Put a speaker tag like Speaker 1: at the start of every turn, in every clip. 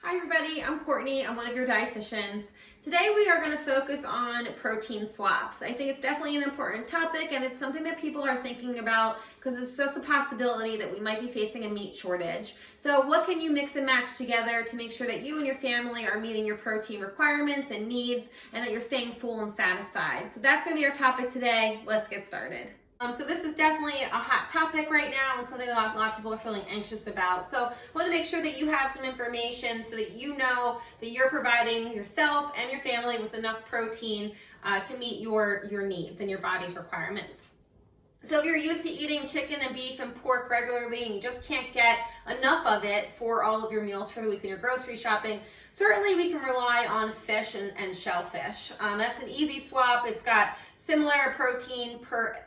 Speaker 1: Hi everybody, I'm Courtney. I'm one of your dietitians. Today we are going to focus on protein swaps. I think it's definitely an important topic and it's something that people are thinking about because it's just a possibility that we might be facing a meat shortage. So what can you mix and match together to make sure that you and your family are meeting your protein requirements and needs and that you're staying full and satisfied? So that's going to be our topic today. Let's get started. So this is definitely a hot topic right now and something that a lot of people are feeling anxious about. So I want to make sure that you have some information so that you know that you're providing yourself and your family with enough protein to meet your needs and your body's requirements. So if you're used to eating chicken and beef and pork regularly and you just can't get enough of it for all of your meals for the week when you're grocery shopping, certainly we can rely on fish and shellfish. That's an easy swap. It's got similar protein per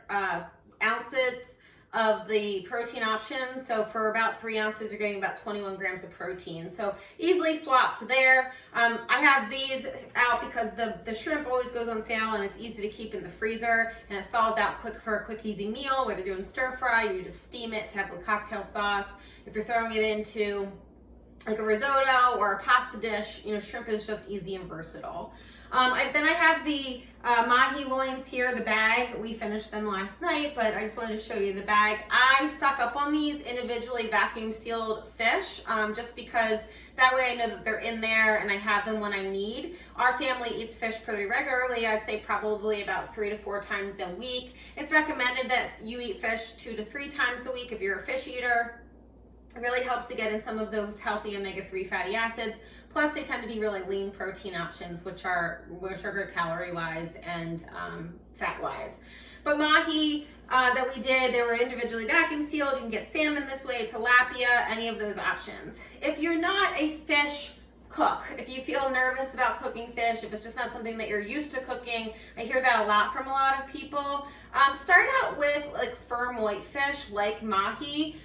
Speaker 1: ounces of the protein options. So for about 3 ounces, you're getting about 21 grams of protein. So easily swapped there. I have these out because the shrimp always goes on sale and it's easy to keep in the freezer and it thaws out quick for a quick, easy meal. Whether you're doing stir fry, you just steam it to have a cocktail sauce. If you're throwing it into like a risotto or a pasta dish, shrimp is just easy and versatile. Then I have the mahi loins here, the bag. We finished them last night, but I just wanted to show you the bag. I stock up on these individually vacuum sealed fish just because that way I know that they're in there and I have them when I need. Our family eats fish pretty regularly. I'd say probably about 3 to 4 times a week. It's recommended that you eat fish 2 to 3 times a week if you're a fish eater. It really helps to get in some of those healthy omega-3 fatty acids. Plus, they tend to be really lean protein options, which are good calorie-wise and fat-wise. But mahi that we did, they were individually vacuum sealed. You can get salmon this way, tilapia, any of those options. If you're not a fish cook, if you feel nervous about cooking fish, if it's just not something that you're used to cooking, I hear that a lot from a lot of people. Start out with like firm white fish like mahi.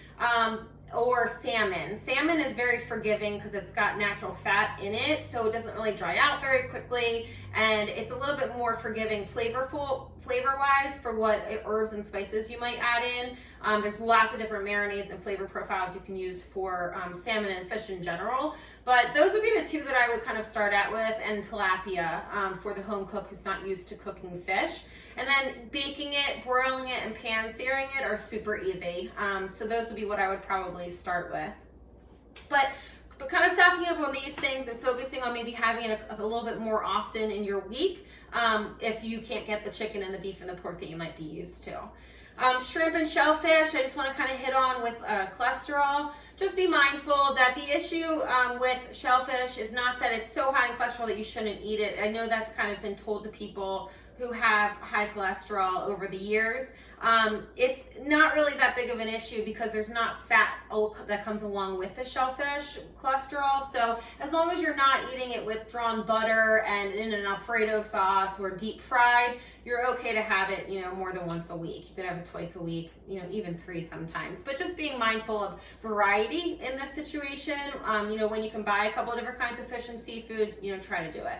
Speaker 1: Or salmon. Salmon is very forgiving because it's got natural fat in it, so it doesn't really dry out very quickly, and it's a little bit more forgiving flavor-wise for what herbs and spices you might add in. There's lots of different marinades and flavor profiles you can use for salmon and fish in general, but those would be the two that I would kind of start out with, and tilapia for the home cook who's not used to cooking fish. And then baking it, broiling it, and pan-searing it are super easy. So those would be what I would probably start with. But kind of stocking up on these things and focusing on maybe having it a little bit more often in your week if you can't get the chicken and the beef and the pork that you might be used to. Shrimp and shellfish, I just want to kind of hit on with cholesterol. Just be mindful that the issue with shellfish is not that it's so high in cholesterol that you shouldn't eat it. I know that's kind of been told to people who have high cholesterol over the years. It's not really that big of an issue because there's not fat that comes along with the shellfish cholesterol. So as long as you're not eating it with drawn butter and in an Alfredo sauce or deep fried, you're okay to have it, more than once a week. You could have it twice a week, even 3 sometimes. But just being mindful of variety in this situation. When you can buy a couple of different kinds of fish and seafood, try to do it.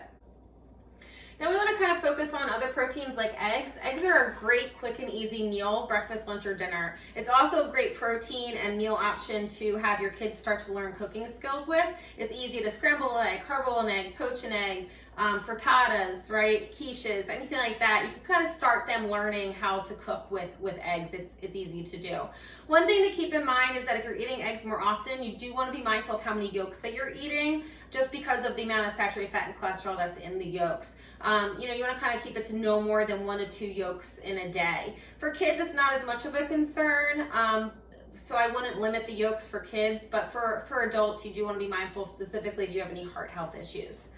Speaker 1: Now we want to kind of focus on other proteins like eggs. Eggs are a great, quick and easy meal, breakfast, lunch, or dinner. It's also a great protein and meal option to have your kids start to learn cooking skills with. It's easy to scramble an egg, hard boil an egg, poach an egg, frittatas, right? Quiches, anything like that. You can kind of start them learning how to cook with eggs. It's easy to do. One thing to keep in mind is that if you're eating eggs more often, you do want to be mindful of how many yolks that you're eating just because of the amount of saturated fat and cholesterol that's in the yolks. You want to kind of keep it to no more than 1 to 2 yolks in a day. For kids, it's not as much of a concern. So I wouldn't limit the yolks for kids, but for adults, you do want to be mindful specifically if you have any heart health issues.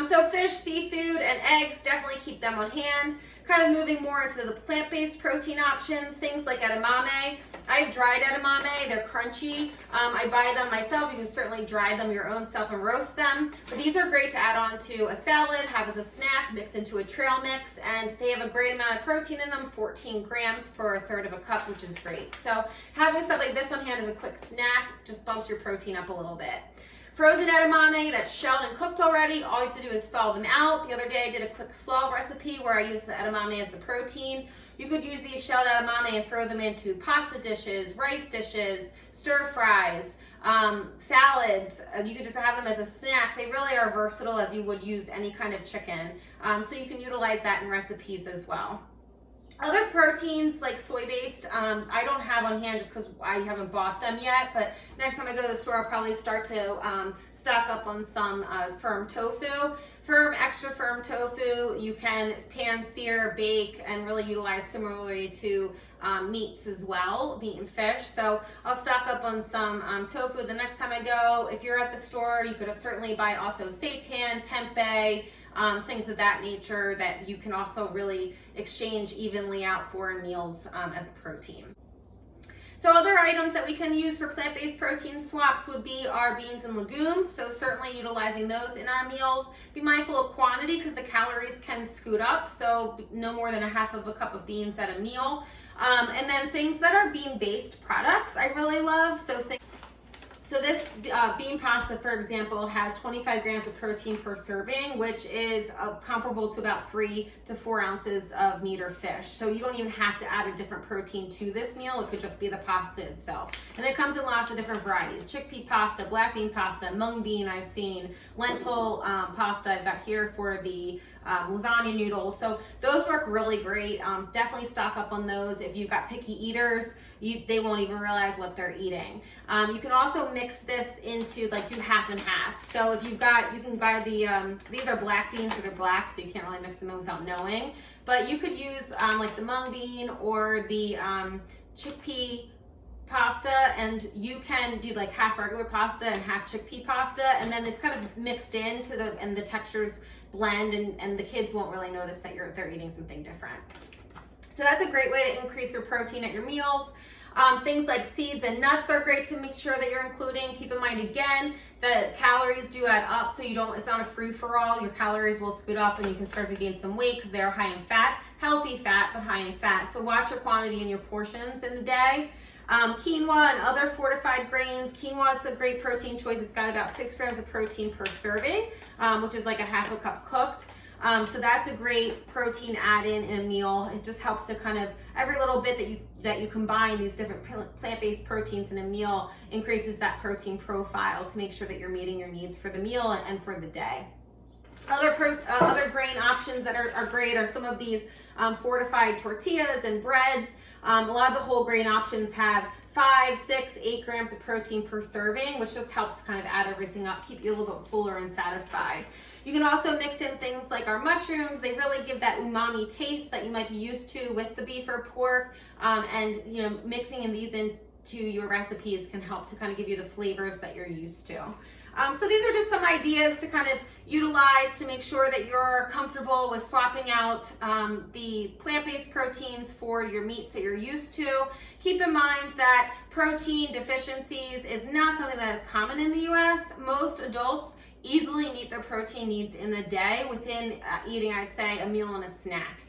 Speaker 1: So fish, seafood, and eggs, definitely keep them on hand. Kind of moving more into the plant-based protein options, things like edamame. I have dried edamame, they're crunchy. I buy them myself. You can certainly dry them your own self and roast them. But these are great to add on to a salad, have as a snack, mix into a trail mix, and they have a great amount of protein in them, 14 grams for 1/3 of a cup, which is great. So having stuff like this on hand as a quick snack just bumps your protein up a little bit. Frozen edamame that's shelled and cooked already, all you have to do is thaw them out. The other day I did a quick slaw recipe where I used the edamame as the protein. You could use these shelled edamame and throw them into pasta dishes, rice dishes, stir fries, salads. You could just have them as a snack. They really are versatile as you would use any kind of chicken. So you can utilize that in recipes as well. Other proteins like soy-based, I don't have on hand just because I haven't bought them yet, but next time I go to the store, I'll probably start to stock up on some firm tofu. Extra firm tofu, you can pan sear, bake, and really utilize similarly to meats as well, meat and fish. So I'll stock up on some tofu the next time I go. If you're at the store, you could certainly buy also seitan, tempeh, things of that nature that you can also really exchange evenly out for in meals as a protein. So other items that we can use for plant-based protein swaps would be our beans and legumes. So certainly utilizing those in our meals. Be mindful of quantity because the calories can scoot up. So no more than 1/2 cup of beans at a meal. And then things that are bean-based products I really love. So this bean pasta, for example, has 25 grams of protein per serving, which is comparable to about 3 to 4 ounces of meat or fish. So you don't even have to add a different protein to this meal. It could just be the pasta itself. And it comes in lots of different varieties. Chickpea pasta, black bean pasta, mung bean I've seen, lentil pasta I've got here for the lasagna noodles. So those work really great. Definitely stock up on those. If you've got picky eaters, they won't even realize what they're eating. You can also mix this into do half and half. So if you've got, you can buy these are black beans, so they're black, so you can't really mix them in without knowing. But you could use like the mung bean or the chickpea pasta, and you can do like half regular pasta and half chickpea pasta, and then it's kind of mixed into and the textures blend, and the kids won't really notice that they're eating something different. So that's a great way to increase your protein at your meals. Things like seeds and nuts are great to make sure that you're including. Keep in mind again that calories do add up, so it's not a free-for-all. Your calories will scoot up and you can start to gain some weight because they are high in fat, healthy fat, but high in fat. So watch your quantity and your portions in the day. Quinoa and other fortified grains. Quinoa is a great protein choice. It's got about 6 grams of protein per serving, which is like 1/2 cup cooked. So that's a great protein add-in in a meal. It just helps to kind of, every little bit that you combine these different plant-based proteins in a meal increases that protein profile to make sure that you're meeting your needs for the meal and for the day. Other grain options that are great are some of these fortified tortillas and breads. A lot of the whole grain options have 5, 6, 8 grams of protein per serving, which just helps kind of add everything up, keep you a little bit fuller and satisfied. You can also mix in things like our mushrooms. They really give that umami taste that you might be used to with the beef or pork, and mixing in these into your recipes can help to kind of give you the flavors that you're used to. So these are just some ideas to kind of utilize to make sure that you're comfortable with swapping out the plant-based proteins for your meats that you're used to. Keep in mind that protein deficiencies is not something that is common in the US. Most adults easily meet their protein needs in the day within eating, I'd say, a meal and a snack.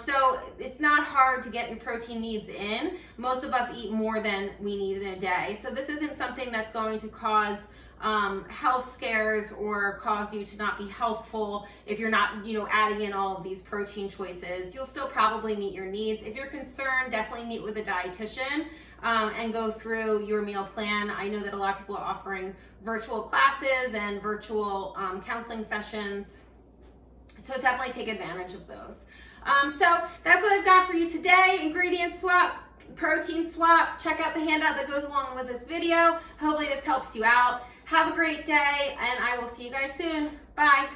Speaker 1: So it's not hard to get your protein needs in. Most of us eat more than we need in a day. So this isn't something that's going to cause health scares or cause you to not be healthful if you're not, adding in all of these protein choices. You'll still probably meet your needs. If you're concerned, definitely meet with a dietitian and go through your meal plan. I know that a lot of people are offering virtual classes and virtual counseling sessions, so definitely take advantage of those. So that's what I've got for you today. Ingredient swaps, protein swaps. Check out the handout that goes along with this video. Hopefully this helps you out. Have a great day, and I will see you guys soon. Bye.